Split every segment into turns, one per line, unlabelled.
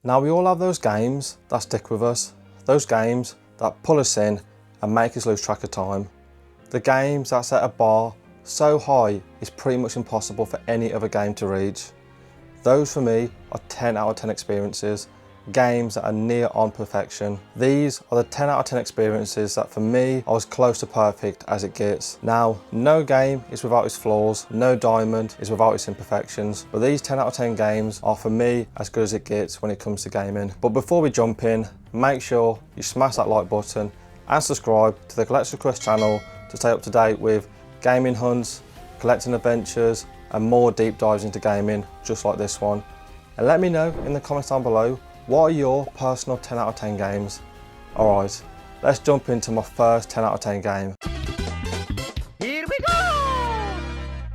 Now we all have those games that stick with us, those games that pull us in and make us lose track of time. The games that set a bar so high it's pretty much impossible for any other game to reach. Those for me are 10 out of 10 experiences, games that are near on perfection. These are the 10 out of 10 experiences that for me are as close to perfect as it gets. Now, no game is without its flaws, no diamond is without its imperfections, but these 10 out of 10 games are for me as good as it gets when it comes to gaming. But before we jump in, make sure you smash that like button and subscribe to the Collector's Quest channel to stay up to date with gaming hunts, collecting adventures and more deep dives into gaming just like this one. And let me know in the comments down below, what are your personal 10 out of 10 games? Alright, let's jump into my first 10 out of 10 game.
Here we go!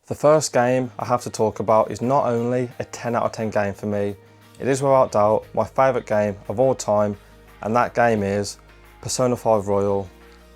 The first game I have to talk about is not only a 10 out of 10 game for me, it is without doubt my favourite game of all time, and that game is Persona 5 Royal.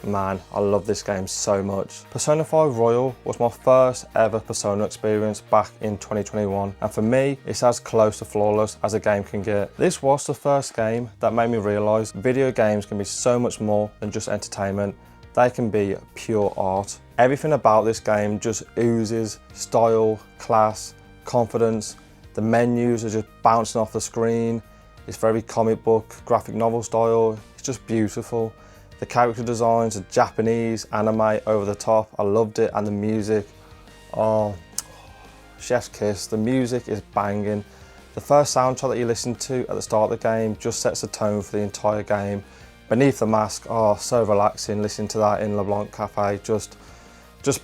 Man, I love this game so much. Persona 5 Royal was my first ever Persona experience back in 2021, and for me, it's as close to flawless as a game can get. This was the first game that made me realise video games can be so much more than just entertainment. They can be pure art. Everything about this game just oozes style, class, confidence. The menus are just bouncing off the screen. It's very comic book, graphic novel style. It's just beautiful. The character designs are Japanese, anime, over the top. I loved it, and the music, oh, chef's kiss. The music is banging. The first soundtrack that you listen to at the start of the game just sets the tone for the entire game. Beneath the Mask, oh, so relaxing, listening to that in LeBlanc Cafe, just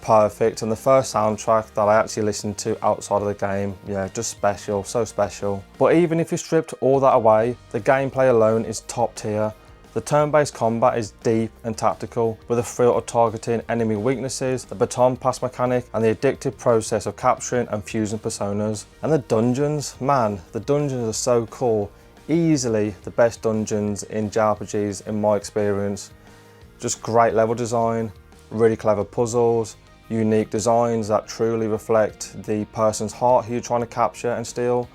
perfect. And the first soundtrack that I actually listened to outside of the game, yeah, just special, so special. But even if you stripped all that away, the gameplay alone is top tier. The turn-based combat is deep and tactical, with the thrill of targeting enemy weaknesses, the baton pass mechanic, and the addictive process of capturing and fusing personas. And the dungeons, man, the dungeons are so cool. Easily the best dungeons in JRPGs in my experience. Just great level design, really clever puzzles, unique designs that truly reflect the person's heart who you're trying to capture and steal.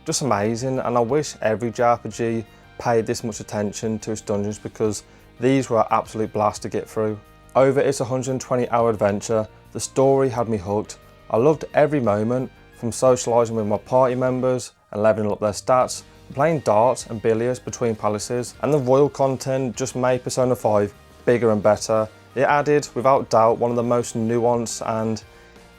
Just amazing, and I wish every JRPG paid this much attention to its dungeons, because these were an absolute blast to get through. Over its 120-hour adventure, the story had me hooked. I loved every moment, from socialising with my party members and leveling up their stats, playing darts and billiards between palaces, and the royal content just made Persona 5 bigger and better. It added, without doubt, one of the most nuanced and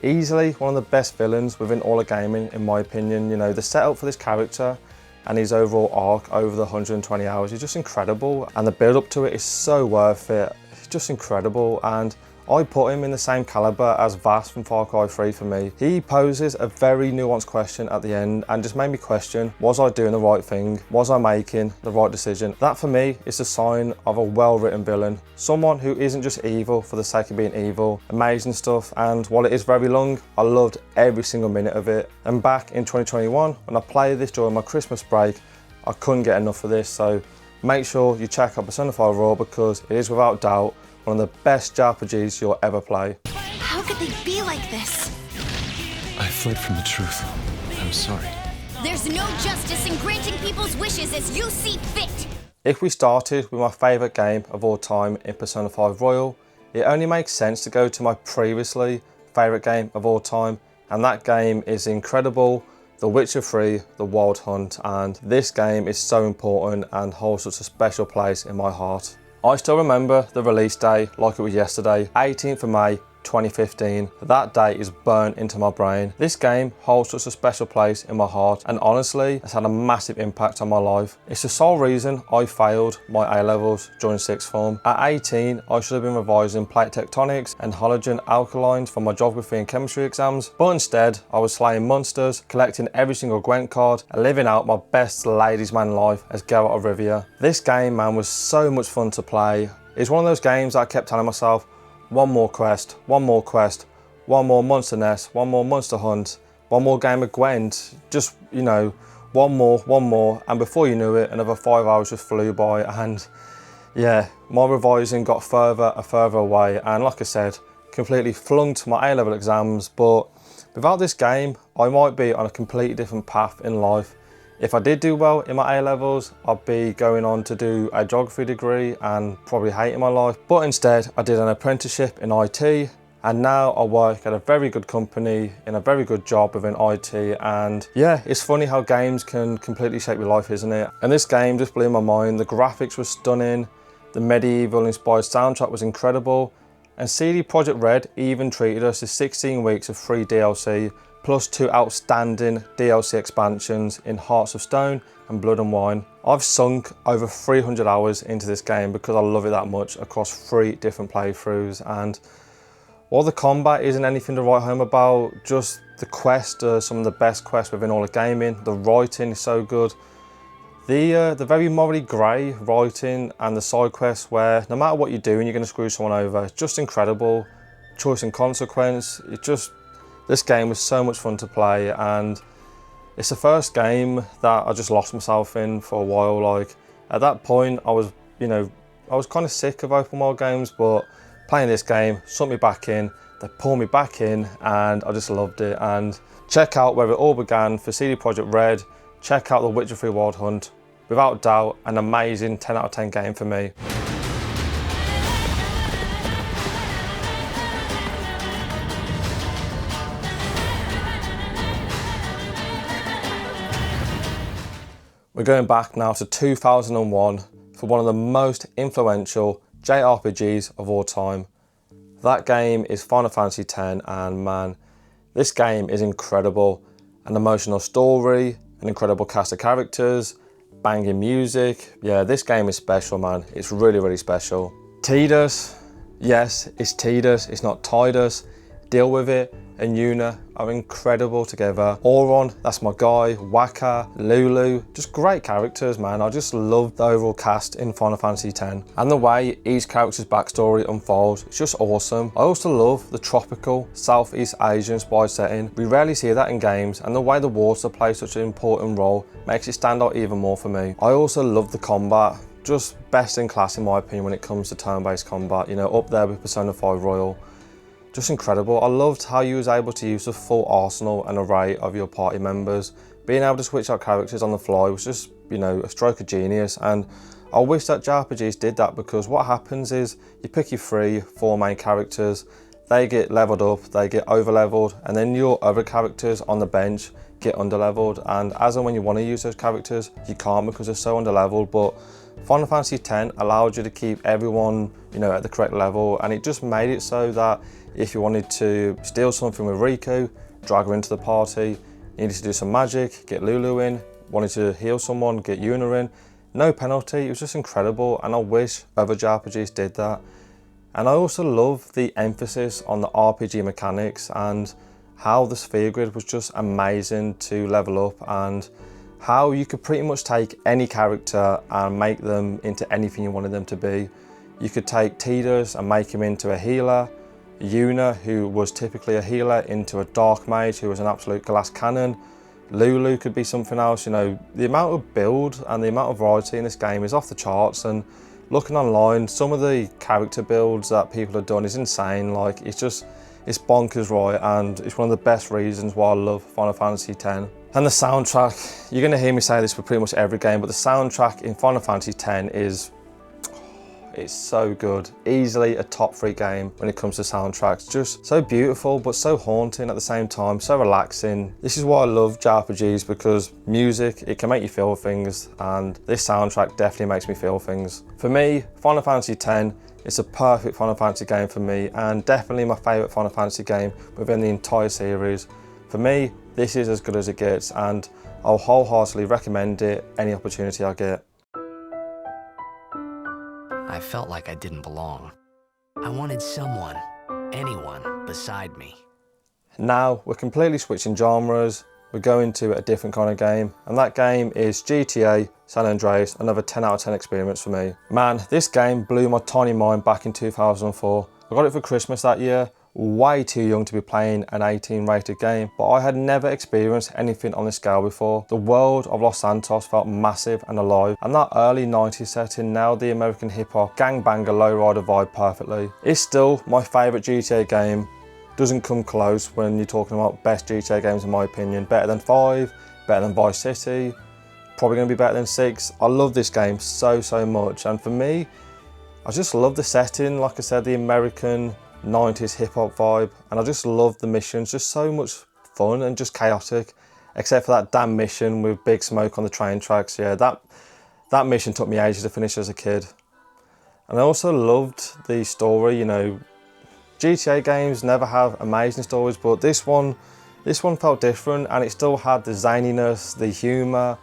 easily one of the best villains within all of gaming, in my opinion. You know, the setup for this character and his overall arc over the 120 hours is just incredible, and the build up to it is so worth it. It's just incredible, and I put him in the same caliber as Vass from Far Cry 3 for me. He poses a very nuanced question at the end and just made me question, was I doing the right thing? Was I making the right decision? That for me is a sign of a well-written villain. Someone who isn't just evil for the sake of being evil. Amazing stuff, and while it is very long, I loved every single minute of it. And back in 2021, when I played this during my Christmas break, I couldn't get enough of this, so make sure you check out Persona 5 Royal, because it is without doubt one of the best JRPGs you'll ever play.
How could they be like this?
I fled from the truth. I'm sorry.
There's no justice in granting people's wishes as you see fit.
If we started with my favourite game of all time in Persona 5 Royal, it only makes sense to go to my previously favourite game of all time, and that game is incredible, The Witcher 3, The Wild Hunt, and this game is so important and holds such a special place in my heart. I still remember the release day like it was yesterday, 18th of May 2015. That date is burnt into my brain. This game holds such a special place in my heart, and honestly has had a massive impact on my life. It's the sole reason I failed my A-levels during sixth form. At 18, I should have been revising plate tectonics and halogen alkalines for my geography and chemistry exams, but instead I was slaying monsters, collecting every single Gwent card, and living out my best ladies man life as Geralt of Rivia. This game, man, was so much fun to play. It's one of those games that I kept telling myself, one more quest, one more quest, one more monster nest, one more monster hunt, one more game of Gwent, just, you know, one more, and before you knew it, another 5 hours just flew by, and yeah, my revising got further and further away, and like I said, completely flunked my A-level exams. But without this game, I might be on a completely different path in life. If I did do well in my A-levels, I'd be going on to do a geography degree and probably hating my life. But instead, I did an apprenticeship in IT, and now I work at a very good company in a very good job within IT. And yeah, it's funny how games can completely shape your life, isn't it? And this game just blew my mind. The graphics were stunning, the medieval inspired soundtrack was incredible, and CD Projekt Red even treated us to 16 weeks of free DLC, plus 2 outstanding DLC expansions in Hearts of Stone and Blood and Wine. I've sunk over 300 hours into this game because I love it that much across 3 different playthroughs. And while the combat isn't anything to write home about, just the quests are some of the best quests within all of gaming. The writing is so good. The very morally grey writing and the side quests where no matter what you're doing, you're going to screw someone over. It's just incredible. Choice and consequence. This game was so much fun to play, and it's the first game that I just lost myself in for a while. Like at that point, I was kind of sick of open world games, but playing this game sucked me back in. They pulled me back in, and I just loved it. And check out where it all began for CD Projekt Red. Check out The Witcher 3 Wild Hunt. Without doubt, an amazing 10 out of 10 game for me. We're going back now to 2001 for one of the most influential JRPGs of all time. That game is Final Fantasy X, and man, this game is incredible. An emotional story, an incredible cast of characters, banging music. Yeah, this game is special, man. It's really, really special. Tidus, yes, it's Tidus, it's not Tidus. Deal with it, and Yuna are incredible together. Auron, that's my guy. Waka, Lulu, just great characters, man. I just love the overall cast in Final Fantasy X. And the way each character's backstory unfolds, it's just awesome. I also love the tropical, Southeast Asian inspired setting. We rarely see that in games, and the way the water plays such an important role makes it stand out even more for me. I also love the combat. Just best in class in my opinion when it comes to turn-based combat, you know, up there with Persona 5 Royal. Just incredible. I loved how you was able to use the full arsenal and array of your party members. Being able to switch out characters on the fly was just, you know, a stroke of genius. And I wish that JRPGs did that, because what happens is you pick your 3-4 main characters, they get leveled up, they get over leveled, and then your other characters on the bench get under leveled. And as and when you want to use those characters, you can't because they're so under leveled. But Final Fantasy X allowed you to keep everyone, you know, at the correct level, and it just made it so that if you wanted to steal something with Riku, drag her into the party, needed to do some magic, get Lulu in, wanted to heal someone, get Yuna in, no penalty. It was just incredible, and I wish other JRPGs did that. And I also love the emphasis on the RPG mechanics and how the sphere grid was just amazing to level up, and how you could pretty much take any character and make them into anything you wanted them to be. You could take Tidus and make him into a healer, Yuna, who was typically a healer, into a dark mage who was an absolute glass cannon. Lulu could be something else. You know, the amount of build and the amount of variety in this game is off the charts, and looking online, some of the character builds that people have done is insane. Like, it's bonkers, right? And it's one of the best reasons why I love Final Fantasy X. And the soundtrack, you're gonna hear me say this for pretty much every game, but the soundtrack in Final Fantasy X it's so good. Easily a top 3 game when it comes to soundtracks. Just so beautiful, but so haunting at the same time, so relaxing. This is why I love JRPGs, because music, it can make you feel things, and this soundtrack definitely makes me feel things. For me, Final Fantasy X is a perfect Final Fantasy game for me, and definitely my favourite Final Fantasy game within the entire series. For me, this is as good as it gets, and I'll wholeheartedly recommend it any opportunity I get.
I felt like I didn't belong. I wanted someone, anyone, beside me.
Now we're completely switching genres. We're going to a different kind of game, and that game is GTA San Andreas, another 10 out of 10 experience for me. Man, this game blew my tiny mind back in 2004. I got it for Christmas that year. Way too young to be playing an 18 rated game, but I had never experienced anything on this scale before. The world of Los Santos felt massive and alive, and that early 90s setting nailed the American hip-hop gangbanger lowrider vibe perfectly. It's still my favourite GTA game. Doesn't come close when you're talking about best GTA games in my opinion. Better than 5, better than Vice City, probably going to be better than 6. I love this game so much, and for me, I just love the setting, like I said, the American 90s hip-hop vibe, and I just love the missions, just so much fun and just chaotic, except for that damn mission with Big Smoke on the train tracks. Yeah, that mission took me ages to finish as a kid. And I also loved the story. You know, GTA games never have amazing stories, but this one felt different, and it still had the zaniness, the humour.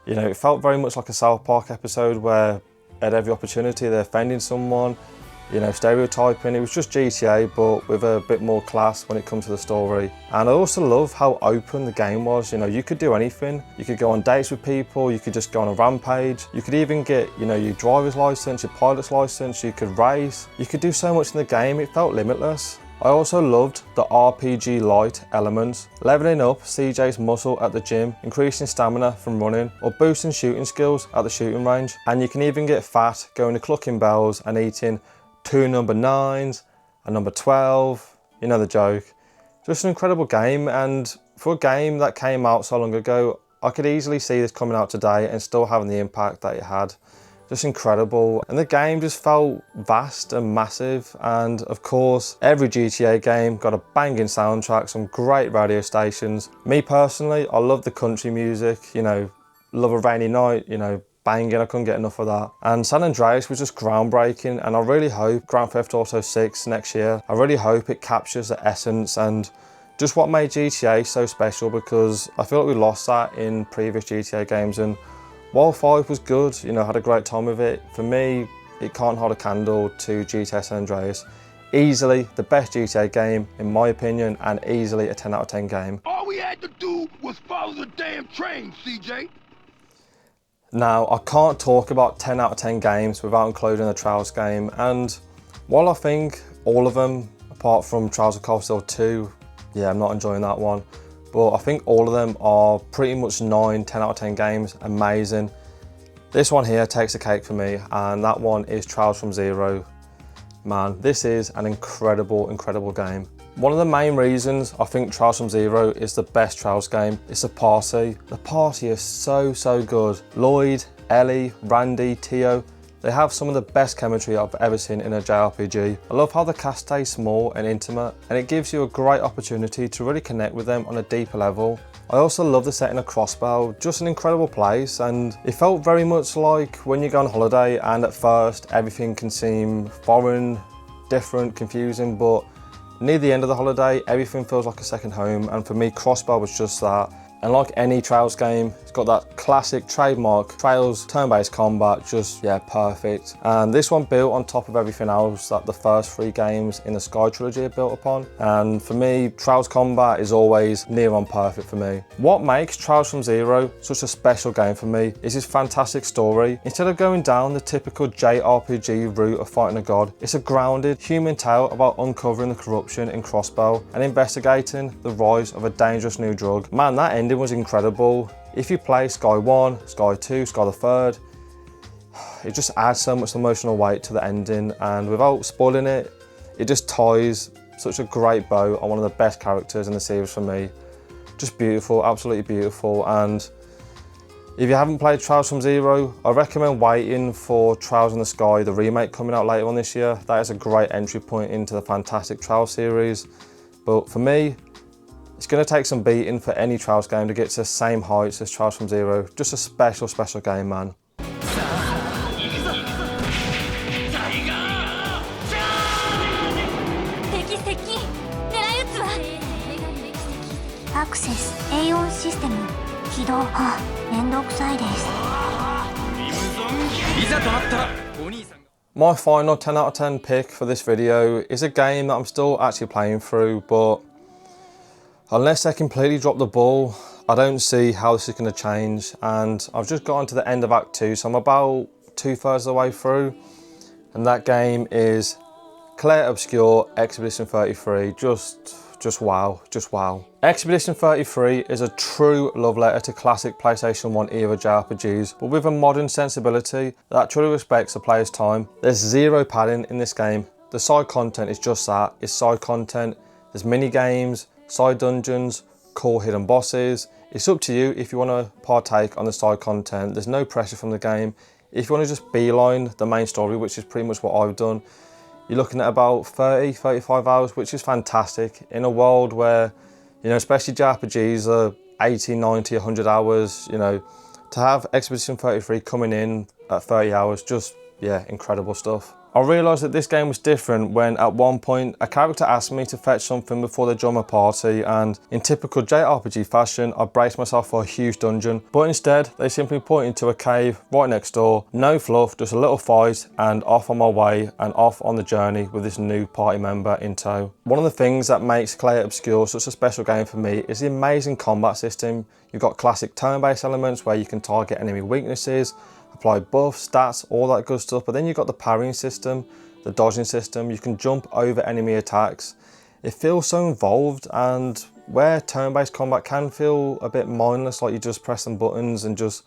You know, it felt very much like a South Park episode where at every opportunity they're offending someone, you know, stereotyping. It was just GTA, but with a bit more class when it comes to the story. And I also love how open the game was. You know, you could do anything. You could go on dates with people, you could just go on a rampage. You could even get, you know, your driver's license, your pilot's license, you could race. You could do so much in the game, it felt limitless. I also loved the RPG light elements, leveling up CJ's muscle at the gym, increasing stamina from running, or boosting shooting skills at the shooting range. And you can even get fat going to clucking bells and eating 2 number 9s, a number 12, you know the joke. Just an incredible game, and for a game that came out so long ago, I could easily see this coming out today and still having the impact that it had. Just incredible, and the game just felt vast and massive. And of course, every GTA game got a banging soundtrack, some great radio stations. Me personally, I love the country music, you know, love a rainy night, you know, banging, I couldn't get enough of that. And San Andreas was just groundbreaking, and I really hope Grand Theft Auto 6 next year, I really hope it captures the essence and just what made GTA so special, because I feel like we lost that in previous GTA games. And while 5 was good, you know, I had a great time with it, for me, it can't hold a candle to GTA San Andreas. Easily the best GTA game, in my opinion, and easily a 10 out of 10 game.
All we had to do was follow the damn train, CJ.
Now, I can't talk about 10 out of 10 games without including the Trials game, and while I think all of them, apart from Trials of Cold Steel 2, yeah, I'm not enjoying that one, but I think all of them are pretty much 9, 10 out of 10 games, amazing. This one here takes the cake for me, and that one is Trials from Zero. Man, this is an incredible game. One of the main reasons I think Trials from Zero is the best Trials game is the party. The party is so good. Lloyd, Ellie, Randy, Tio, they have some of the best chemistry I've ever seen in a JRPG. I love how the cast stays small and intimate, and it gives you a great opportunity to really connect with them on a deeper level. I also love the setting of Crossbell, just an incredible place, and it felt very much like when you go on holiday and at first everything can seem foreign, different, confusing, but near the end of the holiday, everything feels like a second home, and for me, Crossbell was just that. And like any Trails game, it's got that classic trademark Trails turn-based combat, just, yeah, perfect. And this one built on top of everything else that the first 3 games in the Sky trilogy are built upon. And for me, Trails combat is always near on perfect for me. What makes Trials from Zero such a special game for me is its fantastic story. Instead of going down the typical JRPG route of fighting a god, it's a grounded human tale about uncovering the corruption in Crossbell and investigating the rise of a dangerous new drug. Man, that ending was incredible. If you play Sky 1, Sky 2, Sky the 3rd, it just adds so much emotional weight to the ending, and without spoiling it, it just ties such a great bow on one of the best characters in the series for me. Just beautiful, absolutely beautiful. And if you haven't played Trials from Zero, I recommend waiting for Trials in the Sky, the remake coming out later on this year. That is a great entry point into the fantastic Trials series. But for me, it's going to take some beating for any Trials game to get to the same heights as Trials from Zero. Just a special game, man.
Access Aeon System 起動。めんどくさいです。
My final 10 out of 10 pick for this video is a game that I'm still actually playing through, but unless they completely drop the ball, I don't see how this is going to change. And I've just gotten to the end of Act 2, so I'm about 2/3 of the way through. And that game is Clair Obscur Expedition 33. Just wow. Expedition 33 is a true love letter to classic PlayStation 1 era JRPGs, but with a modern sensibility that truly respects the player's time. There's zero padding in this game. The side content is just that, it's side content. There's mini games, side dungeons, cool hidden bosses. It's up to you if you want to partake on the side content. There's no pressure from the game. If you want to just beeline the main story, which is pretty much what I've done, you're looking at about 35 hours, which is fantastic in a world where, you know, especially JRPGs are 80, 90, 100 hours, you know, to have Expedition 33 coming in at 30 hours, just, yeah, incredible stuff. I realised that this game was different when at one point a character asked me to fetch something before they join my party, and in typical JRPG fashion I braced myself for a huge dungeon, but instead they simply pointed to a cave right next door, no fluff, just a little fight, and off on my way and off on the journey with this new party member in tow. One of the things that makes Kaer Obscure such a special game for me is the amazing combat system. You've got classic turn-based elements where you can target enemy weaknesses, apply buffs, stats, all that good stuff, but then you've got the parrying system, the dodging system, you can jump over enemy attacks. It feels so involved, and where turn-based combat can feel a bit mindless, like you're just pressing buttons and just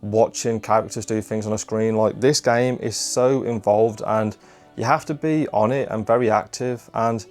watching characters do things on a screen, like this game is so involved and you have to be on it and very active. And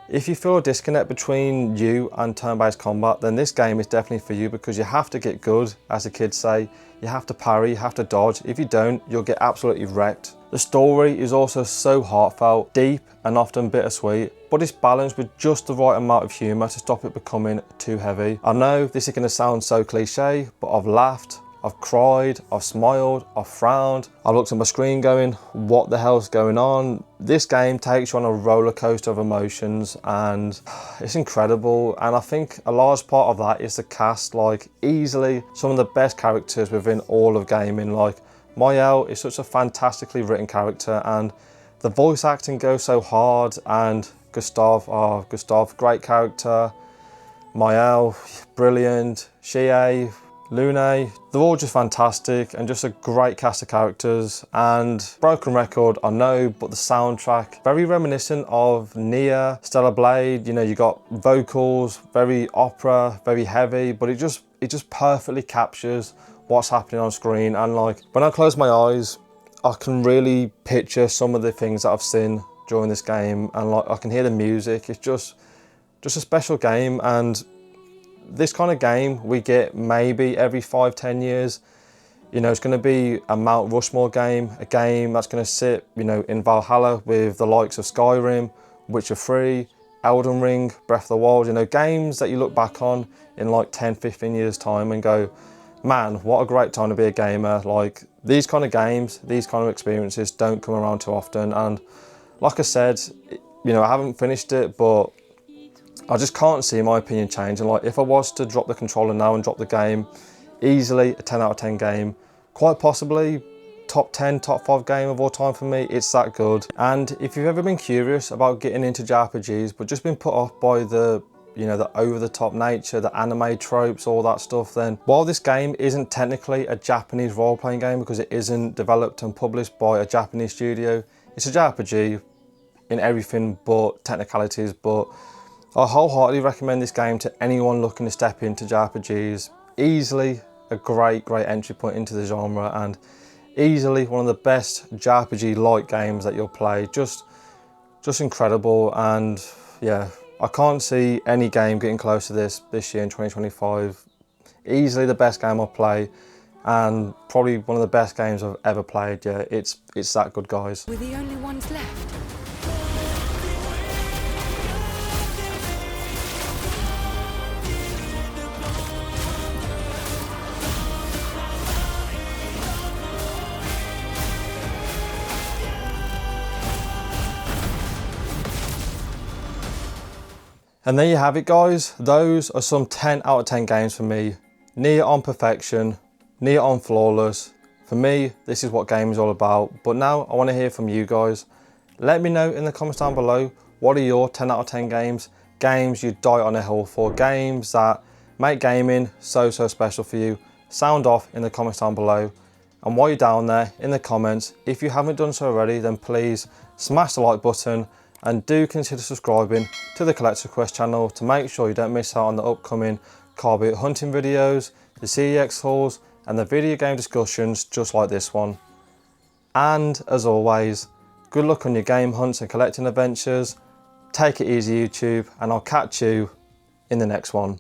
if you feel a disconnect between you and turn-based combat, then this game is definitely for you, because you have to get good, as the kids say. You have to parry, you have to dodge. If you don't, you'll get absolutely wrecked. The story is also so heartfelt, deep, and often bittersweet, but it's balanced with just the right amount of humour to stop it becoming too heavy. I know this is going to sound so cliche, but I've laughed, I've cried, I've smiled, I've frowned, I've looked at my screen going, what the hell's going on? This game takes you on a roller coaster of emotions, and it's incredible. And I think a large part of that is the cast, like easily some of the best characters within all of gaming. Like Morhen is such a fantastically written character, and the voice acting goes so hard, and Gustav, great character. Morhen, brilliant. Xie, Lune, they're all just fantastic and just a great cast of characters. And broken record, I know, but the soundtrack, very reminiscent of Nier, Stellar Blade. You know, you got vocals, very opera, very heavy, but it just perfectly captures what's happening on screen. And like, when I close my eyes, I can really picture some of the things that I've seen during this game, and like I can hear the music. It's just a special game, and this kind of game we get maybe every 5-10 years. You know, it's going to be a Mount Rushmore game, a game that's going to sit, you know, in Valhalla with the likes of Skyrim, Witcher 3, Elden Ring, Breath of the Wild. You know, games that you look back on in like 10-15 years time and go, man, what a great time to be a gamer. Like, these kind of games, these kind of experiences don't come around too often. And like I said, you know, I haven't finished it, but I just can't see my opinion changing. Like, if I was to drop the controller now and drop the game, easily a 10 out of 10 game, quite possibly top 10, top 5 game of all time for me. It's that good. And if you've ever been curious about getting into JRPGs but just been put off by the, you know, the over-the-top nature, the anime tropes, all that stuff, then while this game isn't technically a Japanese role-playing game because it isn't developed and published by a Japanese studio, it's a JRPG in everything but technicalities. But I wholeheartedly recommend this game to anyone looking to step into JRPGs. Easily a great entry point into the genre, and easily one of the best JRPG-like games that you'll play. Just incredible. And yeah, I can't see any game getting close to this year in 2025. Easily the best game I'll play, and probably one of the best games I've ever played. Yeah, it's that good, guys.
We're the only ones left.
And there you have it, guys. Those are some 10 out of 10 games for me. Near on perfection, near on flawless. For me, this is what gaming is all about. But now I want to hear from you guys. Let me know in the comments down below, what are your 10 out of 10 games? Games you die on a hill for, games that make gaming so special for you. Sound off in the comments down below. And while you're down there in the comments, if you haven't done so already, then please smash the like button, and do consider subscribing to the Collector's Quest channel to make sure you don't miss out on the upcoming car boot hunting videos, the CEX hauls, and the video game discussions just like this one. And as always, good luck on your game hunts and collecting adventures. Take it easy, YouTube, and I'll catch you in the next one.